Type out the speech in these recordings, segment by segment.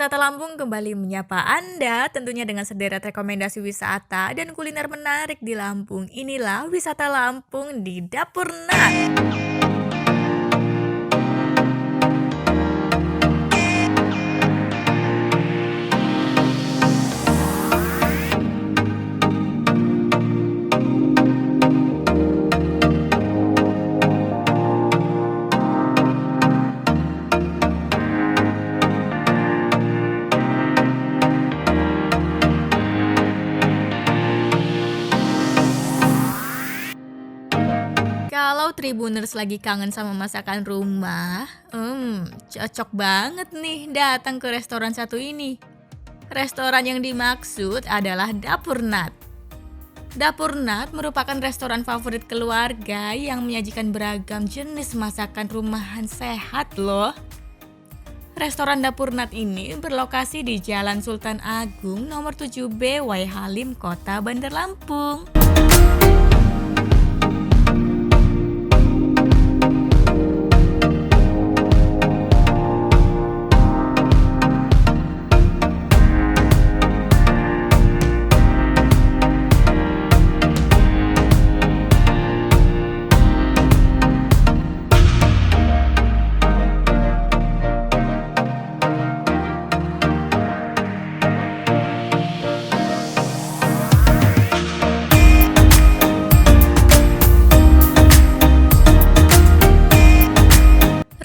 Wisata Lampung kembali menyapa Anda, tentunya dengan sederet rekomendasi wisata dan kuliner menarik di Lampung. Inilah Wisata Lampung di Dapur Nat. Kalau Tribuners lagi kangen sama masakan rumah, cocok banget nih datang ke restoran satu ini. Restoran yang dimaksud adalah Dapur Nat. Dapur Nat merupakan restoran favorit keluarga yang menyajikan beragam jenis masakan rumahan sehat loh. Restoran Dapur Nat ini berlokasi di Jalan Sultan Agung nomor 7B Wai Halim, Kota Bandar Lampung.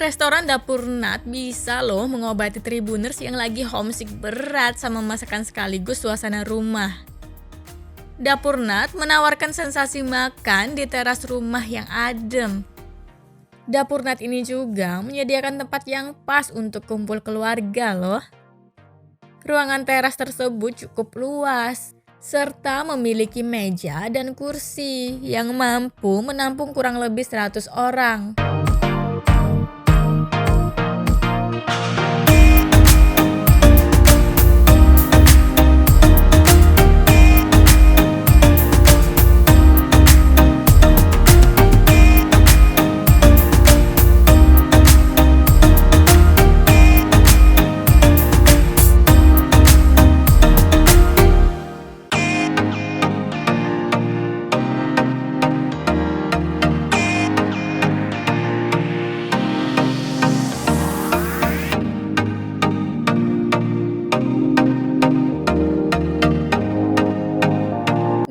Restoran Dapur Nat bisa loh mengobati Tribuners yang lagi homesick berat sama masakan sekaligus suasana rumah. Dapur Nat menawarkan sensasi makan di teras rumah yang adem. Dapur Nat ini juga menyediakan tempat yang pas untuk kumpul keluarga loh. Ruangan teras tersebut cukup luas, serta memiliki meja dan kursi yang mampu menampung kurang lebih 100 orang.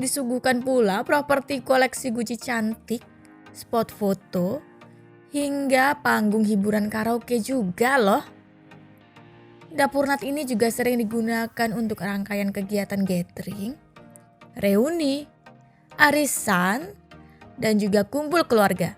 Disuguhkan pula properti koleksi Gucci cantik, spot foto, hingga panggung hiburan karaoke juga loh. Dapur Nat ini juga sering digunakan untuk rangkaian kegiatan gathering, reuni, arisan, dan juga kumpul keluarga.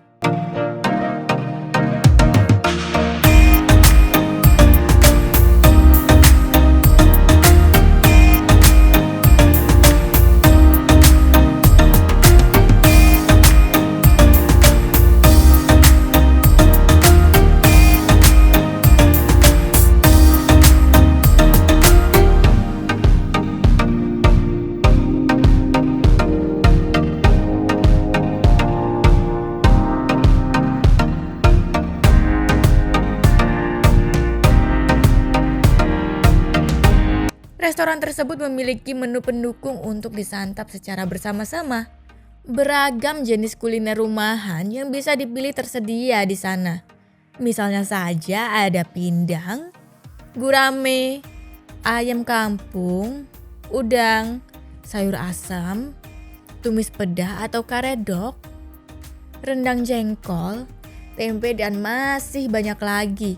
Restoran tersebut memiliki menu pendukung untuk disantap secara bersama-sama. Beragam jenis kuliner rumahan yang bisa dipilih tersedia di sana. Misalnya saja ada pindang, gurame, ayam kampung, udang, sayur asam, tumis pedah atau karedok, rendang jengkol, tempe, dan masih banyak lagi.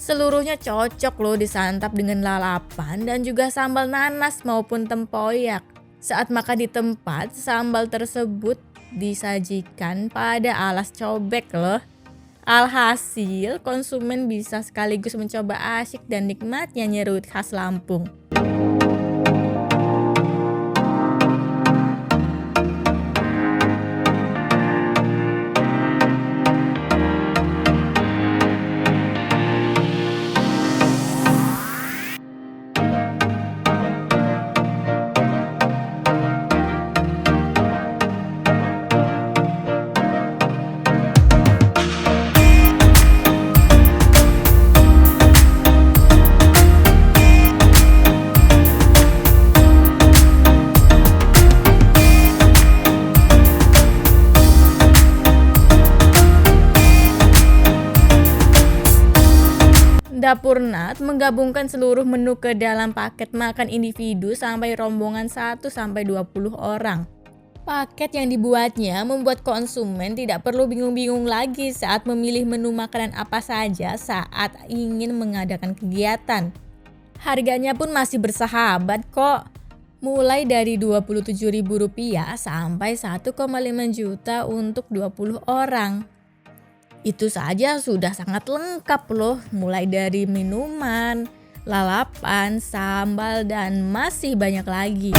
Seluruhnya cocok loh disantap dengan lalapan dan juga sambal nanas maupun tempoyak. Saat makan di tempat, sambal tersebut disajikan pada alas cobek loh. Alhasil, konsumen bisa sekaligus mencoba asyik dan nikmatnya nyerut khas Lampung. Dapur Nat menggabungkan seluruh menu ke dalam paket makan individu sampai rombongan 1-20 orang. Paket yang dibuatnya membuat konsumen tidak perlu bingung-bingung lagi saat memilih menu makanan apa saja saat ingin mengadakan kegiatan. Harganya pun masih bersahabat kok. Mulai dari Rp27.000 sampai 1,5 juta untuk 20 orang. Itu saja sudah sangat lengkap loh, mulai dari minuman, lalapan, sambal, dan masih banyak lagi.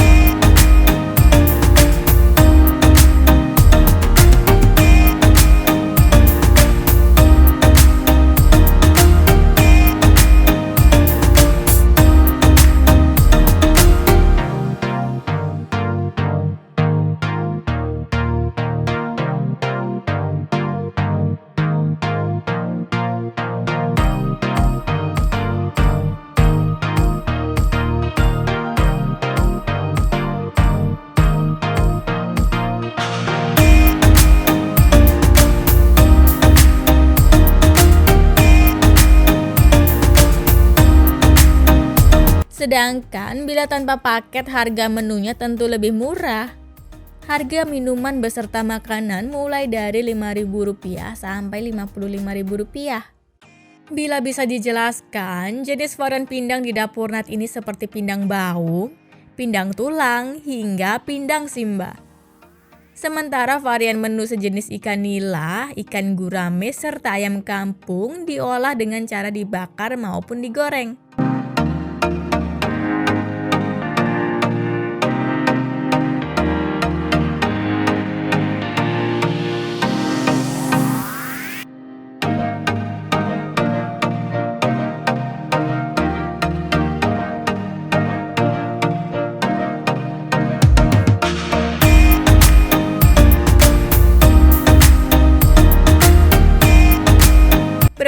Sedangkan bila tanpa paket harga menunya tentu lebih murah. Harga minuman beserta makanan mulai dari Rp5.000 sampai Rp55.000. Bila bisa dijelaskan, jenis varian pindang di Dapur Nat ini seperti pindang baung, pindang tulang, hingga pindang simba. Sementara varian menu sejenis ikan nila, ikan gurame, serta ayam kampung diolah dengan cara dibakar maupun digoreng.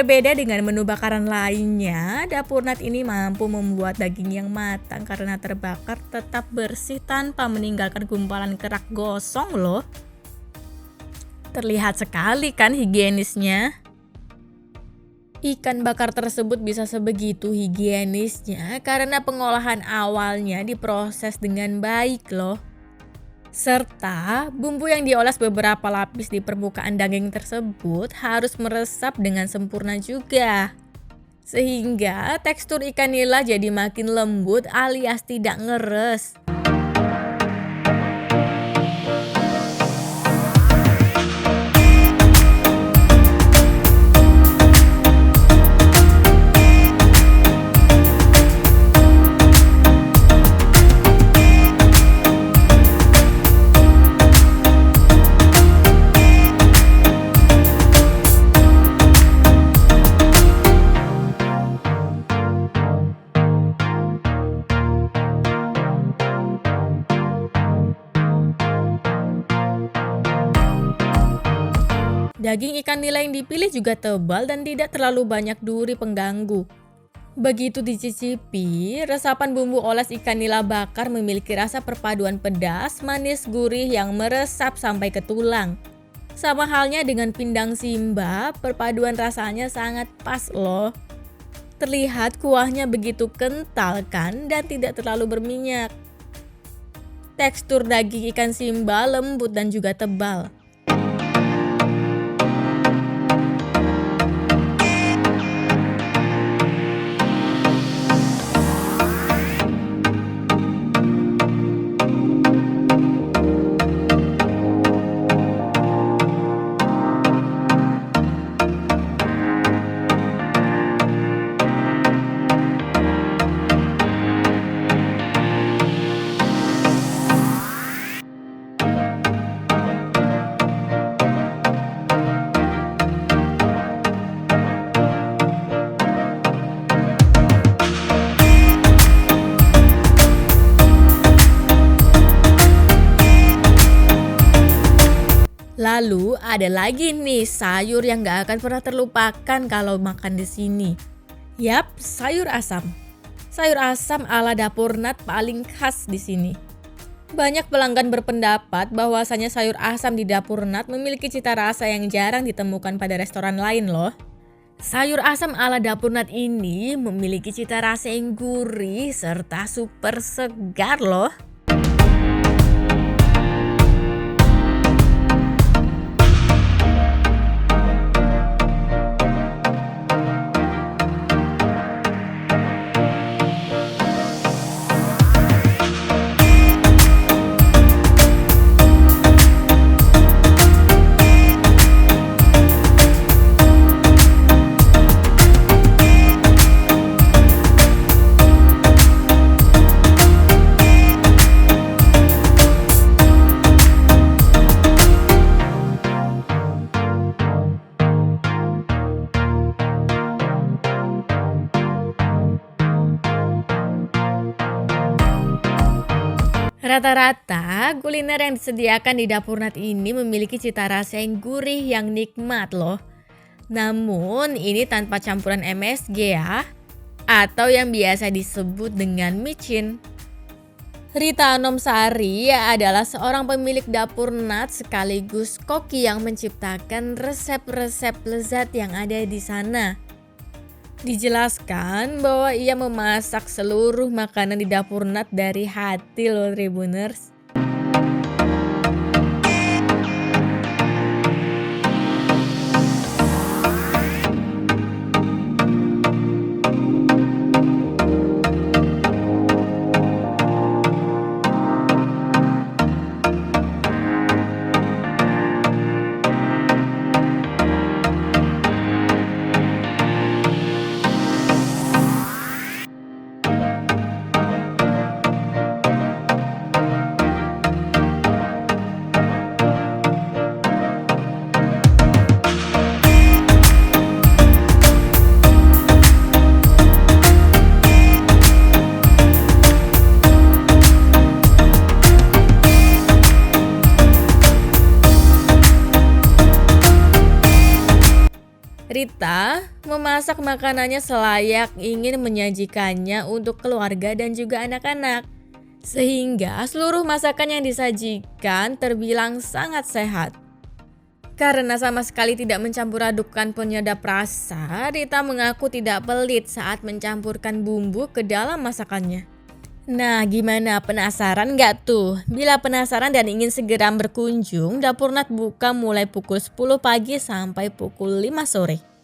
Berbeda dengan menu bakaran lainnya, Dapur Nat ini mampu membuat daging yang matang karena terbakar tetap bersih tanpa meninggalkan gumpalan kerak gosong loh. Terlihat sekali kan higienisnya? Ikan bakar tersebut bisa sebegitu higienisnya karena pengolahan awalnya diproses dengan baik loh. Serta bumbu yang dioles beberapa lapis di permukaan daging tersebut harus meresap dengan sempurna juga. Sehingga tekstur ikan nila jadi makin lembut alias tidak ngeres. Daging ikan nila yang dipilih juga tebal dan tidak terlalu banyak duri pengganggu. Begitu dicicipi, resapan bumbu oles ikan nila bakar memiliki rasa perpaduan pedas, manis, gurih yang meresap sampai ke tulang. Sama halnya dengan pindang simba, perpaduan rasanya sangat pas loh. Terlihat kuahnya begitu kental kan dan tidak terlalu berminyak. Tekstur daging ikan simba lembut dan juga tebal. Lalu ada lagi nih sayur yang gak akan pernah terlupakan kalau makan di sini. Yap, sayur asam. Sayur asam ala dapur Nat paling khas di sini. Banyak pelanggan berpendapat bahwasanya sayur asam di dapur Nat memiliki cita rasa yang jarang ditemukan pada restoran lain loh. Sayur asam ala dapur Nat ini memiliki cita rasa yang gurih serta super segar loh. Rata-rata kuliner yang disediakan di dapur Nat ini memiliki cita rasa yang gurih yang nikmat loh. Namun ini tanpa campuran MSG ya, atau yang biasa disebut dengan micin. Rita Anomsari adalah seorang pemilik dapur Nat sekaligus koki yang menciptakan resep-resep lezat yang ada di sana. Dijelaskan bahwa ia memasak seluruh makanan di dapur Nat dari hati loh Tribuners. Rita memasak makanannya selayak ingin menyajikannya untuk keluarga dan juga anak-anak. Sehingga seluruh masakan yang disajikan terbilang sangat sehat. Karena sama sekali tidak mencampur adukkan penyedap rasa, Rita mengaku tidak pelit saat mencampurkan bumbu ke dalam masakannya. Nah, gimana, penasaran nggak tuh? Bila penasaran dan ingin segera berkunjung, Dapur Nat buka mulai pukul 10 pagi sampai pukul 5 sore.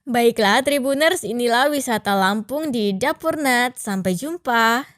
Baiklah Tribuners, inilah wisata Lampung di Dapur Nat. Sampai jumpa.